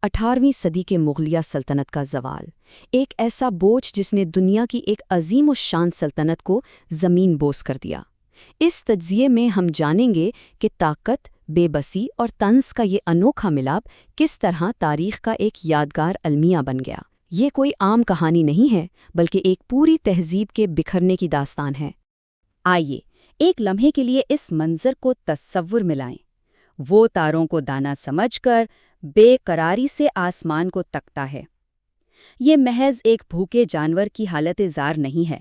18ویں صدی کے مغلیہ سلطنت کا زوال، ایک ایسا بوجھ جس نے دنیا کی ایک عظیم الشان سلطنت کو زمین بوس کر دیا۔ اس تجزیے میں ہم جانیں گے کہ طاقت، بے بسی اور طنز کا یہ انوکھا ملاپ کس طرح تاریخ کا ایک یادگار المیہ بن گیا۔ یہ کوئی عام کہانی نہیں ہے، بلکہ ایک پوری تہذیب کے بکھرنے کی داستان ہے۔ آئیے ایک لمحے کے لیے اس منظر کو تصور میں لائیں۔ وہ تاروں کو دانا سمجھ کر بے قراری سے آسمان کو تکتا ہے۔ یہ محض ایک بھوکے جانور کی حالت زار نہیں ہے۔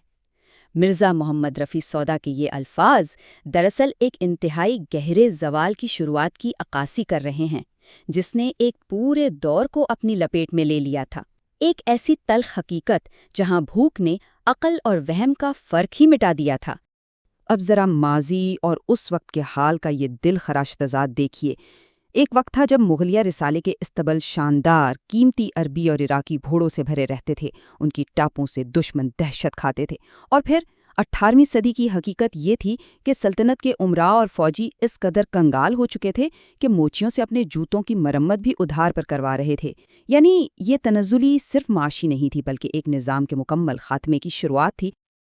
مرزا محمد رفیع سودا کے یہ الفاظ دراصل ایک انتہائی گہرے زوال کی شروعات کی عکاسی کر رہے ہیں، جس نے ایک پورے دور کو اپنی لپیٹ میں لے لیا تھا۔ ایک ایسی تلخ حقیقت جہاں بھوک نے عقل اور وہم کا فرق ہی مٹا دیا تھا۔ اب ذرا ماضی اور اس وقت کے حال کا یہ دل خراش تضاد دیکھیے۔ ایک وقت تھا جب مغلیہ رسالے کے استبل شاندار، قیمتی عربی اور عراقی گھوڑوں سے بھرے رہتے تھے، ان کی ٹاپوں سے دشمن دہشت کھاتے تھے۔ اور پھر 18ویں صدی کی حقیقت یہ تھی کہ سلطنت کے امراء اور فوجی اس قدر کنگال ہو چکے تھے کہ موچیوں سے اپنے جوتوں کی مرمت بھی ادھار پر کروا رہے تھے۔ یعنی یہ تنزلی صرف معاشی نہیں تھی، بلکہ ایک نظام کے مکمل خاتمے کی شروعات تھی۔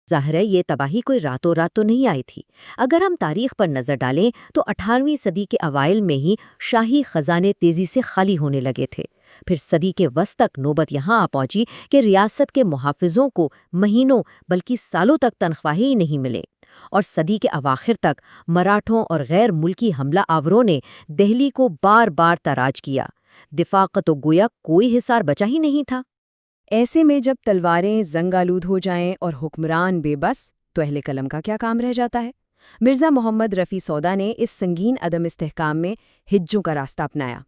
ظاہر ہے یہ تباہی کوئی راتوں رات تو نہیں آئی تھی۔ اگر ہم تاریخ پر نظر ڈالیں تو 18ویں صدی کے اوائل میں ہی شاہی خزانے تیزی سے خالی ہونے لگے تھے۔ پھر صدی کے وسط تک نوبت یہاں آ پہنچی کہ ریاست کے محافظوں کو مہینوں بلکہ سالوں تک تنخواہیں ہی نہیں ملے، اور صدی کے اواخر تک مراٹھوں اور غیر ملکی حملہ آوروں نے دہلی کو بار بار تاراج کیا۔ دفاع کا تو گویا کوئی حصار بچا ہی نہیں تھا۔ ایسے میں جب تلواریں زنگ آلود ہو جائیں اور حکمران بے بس، تو اہل قلم کا کیا کام رہ جاتا ہے؟ مرزا محمد رفیع سودا نے اس سنگین عدم استحکام میں ہجوں کا راستہ اپنایا۔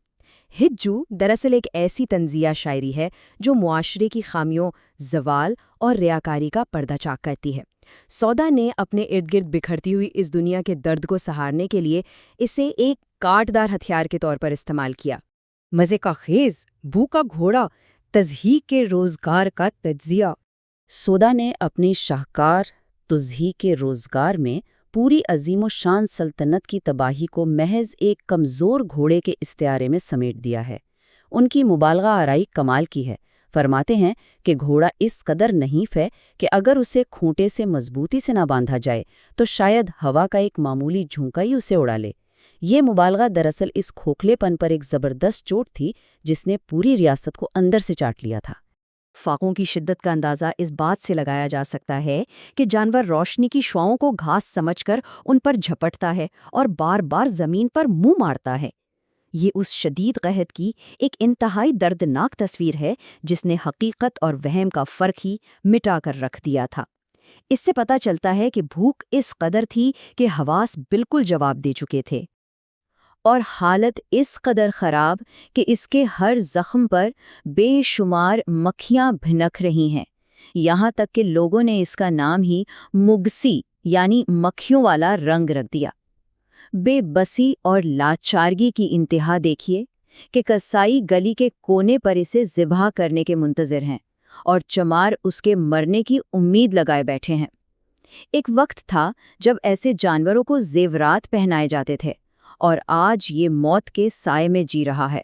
ہجو دراصل ایک ایسی طنزیہ شاعری ہے جو معاشرے کی خامیوں، زوال اور ریاکاری کا پردہ چاک کرتی ہے۔ سودا نے اپنے ارد گرد بکھرتی ہوئی اس دنیا کے درد کو سہارنے کے لیے اسے ایک کاٹدار ہتھیار کے طور پر استعمال کیا۔ مزے کا خیز، بھوکا گھوڑا، تضحیک کے روزگار کا تجزیہ۔ سودا نے اپنی شاہکار تضحیک کے روزگار میں پوری عظیم و شان سلطنت کی تباہی کو محض ایک کمزور گھوڑے کے استعارے میں سمیٹ دیا ہے۔ ان کی مبالغہ آرائی کمال کی ہے۔ فرماتے ہیں کہ گھوڑا اس قدر نحیف ہے کہ اگر اسے کھونٹے سے مضبوطی سے نہ باندھا جائے تو شاید ہوا کا ایک معمولی جھونکا ہی اسے اڑا لے۔ یہ مبالغہ دراصل اس کھوکھلے پن پر ایک زبردست چوٹ تھی جس نے پوری ریاست کو اندر سے چاٹ لیا تھا۔ فاقوں کی شدت کا اندازہ اس بات سے لگایا جا سکتا ہے کہ جانور روشنی کی شعاؤں کو گھاس سمجھ کر ان پر جھپٹتا ہے اور بار بار زمین پر منہ مارتا ہے۔ یہ اس شدید قحط کی ایک انتہائی دردناک تصویر ہے جس نے حقیقت اور وہم کا فرق ہی مٹا کر رکھ دیا تھا۔ اس سے پتہ چلتا ہے کہ بھوک اس قدر تھی کہ حواس بالکل جواب دے چکے تھے، اور حالت اس قدر خراب کہ اس کے ہر زخم پر بے شمار مکھیاں بھنک رہی ہیں، یہاں تک کہ لوگوں نے اس کا نام ہی مگسی یعنی مکھیوں والا رنگ رکھ دیا۔ بے بسی اور لاچارگی کی انتہا دیکھیے کہ کسائی گلی کے کونے پر اسے ذبح کرنے کے منتظر ہیں اور چمار اس کے مرنے کی امید لگائے بیٹھے ہیں۔ ایک وقت تھا جب ایسے جانوروں کو زیورات پہنائے جاتے تھے، اور آج یہ موت کے سائے میں جی رہا ہے۔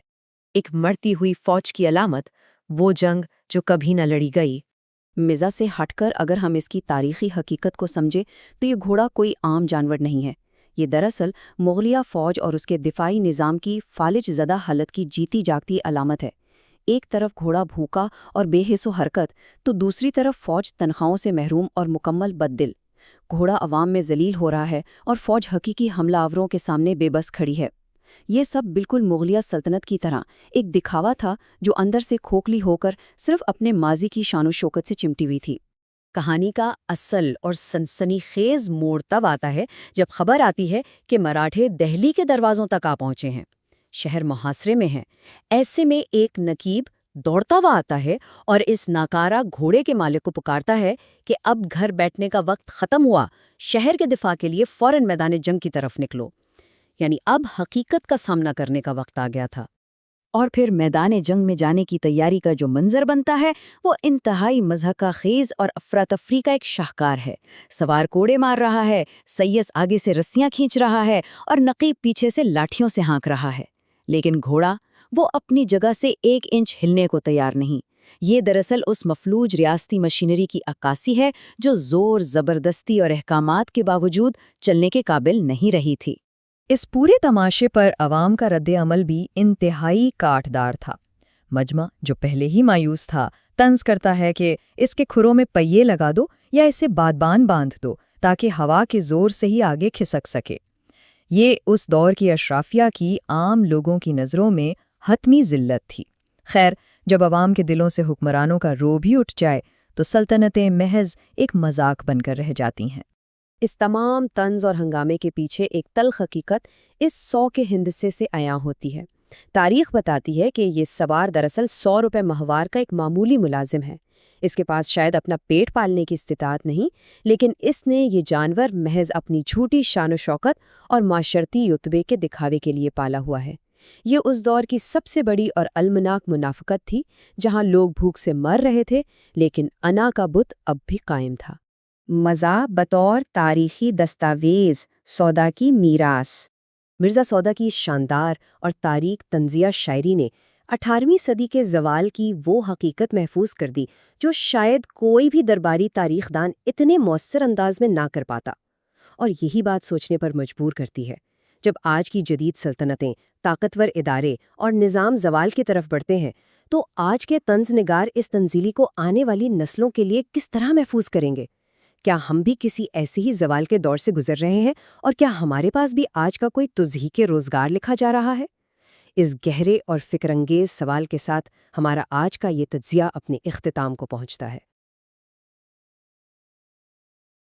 ایک مرتی ہوئی فوج کی علامت، وہ جنگ جو کبھی نہ لڑی گئی۔ مزاح سے ہٹ کر اگر ہم اس کی تاریخی حقیقت کو سمجھیں تو یہ گھوڑا کوئی عام جانور نہیں ہے۔ یہ دراصل مغلیہ فوج اور اس کے دفاعی نظام کی فالج زدہ حالت کی جیتی جاگتی علامت ہے۔ ایک طرف گھوڑا بھوکا اور بے حس و حرکت، تو دوسری طرف فوج تنخواہوں سے محروم اور مکمل بد دل۔ گھوڑا عوام میں ذلیل ہو رہا ہے اور فوج حقیقی حملہ آوروں کے سامنے بے بس کھڑی ہے۔ یہ سب بالکل مغلیہ سلطنت کی طرح ایک دکھاوا تھا جو اندر سے کھوکھلی ہو کر صرف اپنے ماضی کی شان و شوکت سے چمٹی ہوئی تھی۔ کہانی کا اصل اور سنسنی خیز موڑ تب آتا ہے جب خبر آتی ہے کہ مراٹھے دہلی کے دروازوں تک آ پہنچے ہیں، شہر محاصرے میں ہے۔ ایسے میں ایک نقیب دوڑتا ہوا آتا ہے اور اس ناکارہ گھوڑے کے مالک کو پکارتا ہے کہ اب گھر بیٹھنے کا وقت ختم ہوا، شہر کے دفاع کے لیے فوراً میدان جنگ کی طرف نکلو۔ یعنی اب حقیقت کا سامنا کرنے کا وقت آ گیا تھا۔ اور پھر میدان جنگ میں جانے کی تیاری کا جو منظر بنتا ہے وہ انتہائی مضحکہ خیز اور افراتفری کا ایک شاہکار ہے۔ سوار کوڑے مار رہا ہے، سیس آگے سے رسیاں کھینچ رہا ہے اور نقیب پیچھے سے لاٹھیوں سے ہانک رہا ہے، لیکن گھوڑا وہ اپنی جگہ سے 1 انچ ہلنے کو تیار نہیں۔ یہ دراصل اس مفلوج ریاستی مشینری کی عکاسی ہے جو زور، زبردستی اور احکامات کے باوجود چلنے کے قابل نہیں رہی تھی۔ اس پورے تماشے پر عوام کا رد عمل بھی انتہائی کاٹدار تھا۔ مجمع، جو پہلے ہی مایوس تھا، طنز کرتا ہے کہ اس کے کھروں میں پہیے لگا دو یا اسے بادبان باندھ دو تاکہ ہوا کے زور سے ہی آگے کھسک سکے۔ یہ اس دور کی اشرافیہ کی عام لوگوں کی نظروں میں حتمی ذلت تھی۔ خیر، جب عوام کے دلوں سے حکمرانوں کا روب ہی اٹھ جائے تو سلطنتیں محض ایک مذاق بن کر رہ جاتی ہیں۔ اس تمام طنز اور ہنگامے کے پیچھے ایک تلخ حقیقت اس 100 کے ہندسے سے عیاں ہوتی ہے۔ تاریخ بتاتی ہے کہ یہ سوار دراصل 100 روپے ماہوار کا ایک معمولی ملازم ہے۔ اس کے پاس شاید اپنا پیٹ پالنے کی استطاعت نہیں، لیکن اس نے یہ جانور محض اپنی جھوٹی شان و شوکت اور معاشرتی رتبے کے دکھاوے کے لیے پالا ہوا ہے۔ یہ اس دور کی سب سے بڑی اور المناک منافقت تھی، جہاں لوگ بھوک سے مر رہے تھے لیکن انا کا بت اب بھی قائم تھا۔ مزہ بطور تاریخی دستاویز، سودا کی میراث۔ مرزا سودا کی شاندار اور تاریخ تنزیہ شاعری نے 18ویں صدی کے زوال کی وہ حقیقت محفوظ کر دی جو شاید کوئی بھی درباری تاریخ دان اتنے مؤثر انداز میں نہ کر پاتا، اور یہی بات سوچنے پر مجبور کرتی ہے۔ جب آج کی جدید سلطنتیں، طاقتور ادارے اور نظام زوال کی طرف بڑھتے ہیں تو آج کے طنز نگار اس تنزیلی کو آنے والی نسلوں کے لیے کس طرح محفوظ کریں گے؟ کیا ہم بھی کسی ایسے ہی زوال کے دور سے گزر رہے ہیں، اور کیا ہمارے پاس بھی آج کا کوئی تضحیق روزگار لکھا جا رہا ہے؟ اس گہرے اور فکر انگیز سوال کے ساتھ ہمارا آج کا یہ تجزیہ اپنے اختتام کو پہنچتا ہے۔